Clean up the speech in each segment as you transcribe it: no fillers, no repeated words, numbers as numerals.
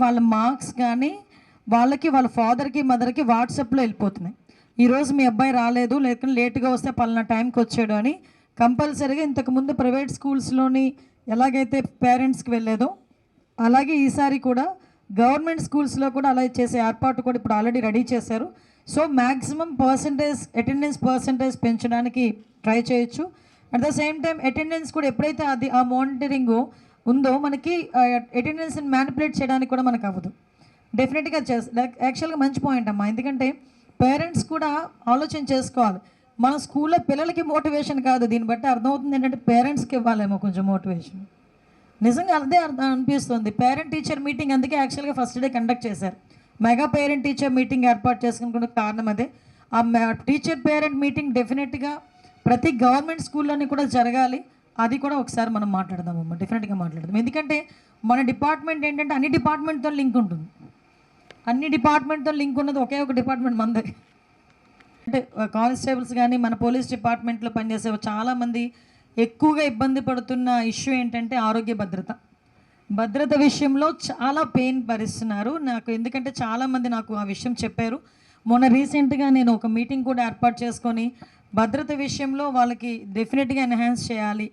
వాళ్ళ మార్క్స్ కానీ వాళ్ళకి వాళ్ళ ఫాదర్కి మదర్కి వాట్సాప్లో వెళ్ళిపోతున్నాయి. ఈరోజు మీ అబ్బాయి రాలేదు, లేకపోతే లేట్గా వస్తే పలానా టైంకి వచ్చాడు అని కంపల్సరీగా ఇంతకుముందు ప్రైవేట్ స్కూల్స్లోని ఎలాగైతే పేరెంట్స్కి వెళ్ళేదో అలాగే ఈసారి కూడా గవర్నమెంట్ స్కూల్స్లో కూడా అలా చేసే ఏర్పాటు కూడా ఇప్పుడు ఆల్రెడీ రెడీ చేశారు. సో మ్యాక్సిమం అటెండెన్స్ పర్సంటేజ్ పెంచడానికి ట్రై చేయొచ్చు. At the same time attendance కూడా ఎప్పుడైతే అది ఆ మానిటరింగ్ ఉందో మనకి అటెండెన్స్ని మ్యానిపులేట్ చేయడానికి కూడా మనకు అవ్వదు. డెఫినెట్గా యాక్చువల్గా మంచి పాయింట్ అమ్మా. ఎందుకంటే పేరెంట్స్ కూడా ఆలోచన చేసుకోవాలి. మన స్కూల్లో పిల్లలకి మోటివేషన్ కాదు, దీన్ని బట్టి అర్థమవుతుంది ఏంటంటే పేరెంట్స్కి ఇవ్వాలేమో కొంచెం మోటివేషన్. నిజంగా అదే అనిపిస్తుంది. పేరెంట్ టీచర్ మీటింగ్ అందుకే యాక్చువల్గా ఫస్ట్ డే కండక్ట్ చేశారు. మెగా పేరెంట్ టీచర్ మీటింగ్ ఏర్పాటు చేసుకునే కారణం అదే. ఆ టీచర్ పేరెంట్ మీటింగ్ డెఫినెట్గా ప్రతి గవర్నమెంట్ స్కూల్లోని కూడా జరగాలి. అది కూడా ఒకసారి మనం మాట్లాడదామమ్మా, డెఫినెట్గా మాట్లాడదాం. ఎందుకంటే మన డిపార్ట్మెంట్ ఏంటంటే అన్ని డిపార్ట్మెంట్తో లింక్ ఉంటుంది. అన్ని డిపార్ట్మెంట్తో లింక్ ఉన్నది ఒకే ఒక డిపార్ట్మెంట్ మనదే. అంటే కానిస్టేబుల్స్ కానీ మన పోలీస్ డిపార్ట్మెంట్లో పనిచేసే చాలామంది ఎక్కువగా ఇబ్బంది పడుతున్న ఇష్యూ ఏంటంటే ఆరోగ్య భద్రత విషయంలో చాలా పెయిన్ భరిస్తున్నారు. ఎందుకంటే చాలామంది నాకు ఆ విషయం చెప్పారు. మొన్న రీసెంట్గా నేను ఒక మీటింగ్ కూడా ఏర్పాటు చేసుకొని భద్రత విషయంలో వాళ్ళకి డెఫినెట్గా ఎన్హాన్స్ చేయాలి.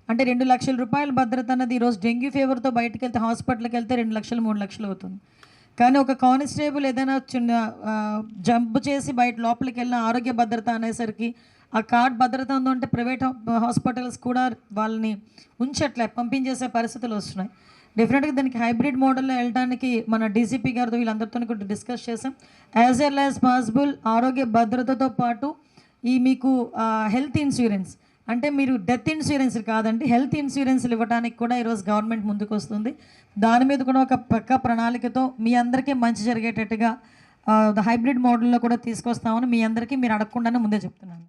అంటే 2 లక్షల రూపాయల భద్రత అన్నది ఈరోజు డెంగ్యూ ఫీవర్తో బయటకు వెళ్తే హాస్పిటల్కి వెళ్తే 2 లక్షలు 3 లక్షలు అవుతుంది. కానీ ఒక కానిస్టేబుల్ ఏదైనా చిన్న జంప్ చేసి బయట లోపలికి వెళ్ళిన ఆరోగ్య భద్రత అనేసరికి ఆ కార్డ్ భద్రత ఉందంటే ప్రైవేట్ హాస్పిటల్స్ కూడా వాళ్ళని ఉంచట్లే, పంపించేసే పరిస్థితులు వస్తున్నాయి. డెఫినెట్గా దానికి హైబ్రిడ్ మోడల్లో వెళ్ళడానికి మన డీసీపీ గారితో వీళ్ళందరితో కూడా డిస్కస్ చేసాం. యాజ్ వెల్ యాజ్ పాసిబుల్ ఆరోగ్య భద్రతతో పాటు ఈ మీకు హెల్త్ ఇన్సూరెన్స్, అంటే మీరు డెత్ ఇన్సూరెన్స్ కాదండి, హెల్త్ ఇన్సూరెన్స్లు ఇవ్వడానికి కూడా ఈరోజు గవర్నమెంట్ ముందుకు వస్తుంది. దాని మీద కూడా ఒక పక్క ప్రణాళికతో మీ అందరికీ మంచి జరిగేటట్టుగా హైబ్రిడ్ మోడల్లో కూడా తీసుకొస్తామని మీ అందరికీ మీరు అడగకుండానే ముందే చెప్తున్నాను.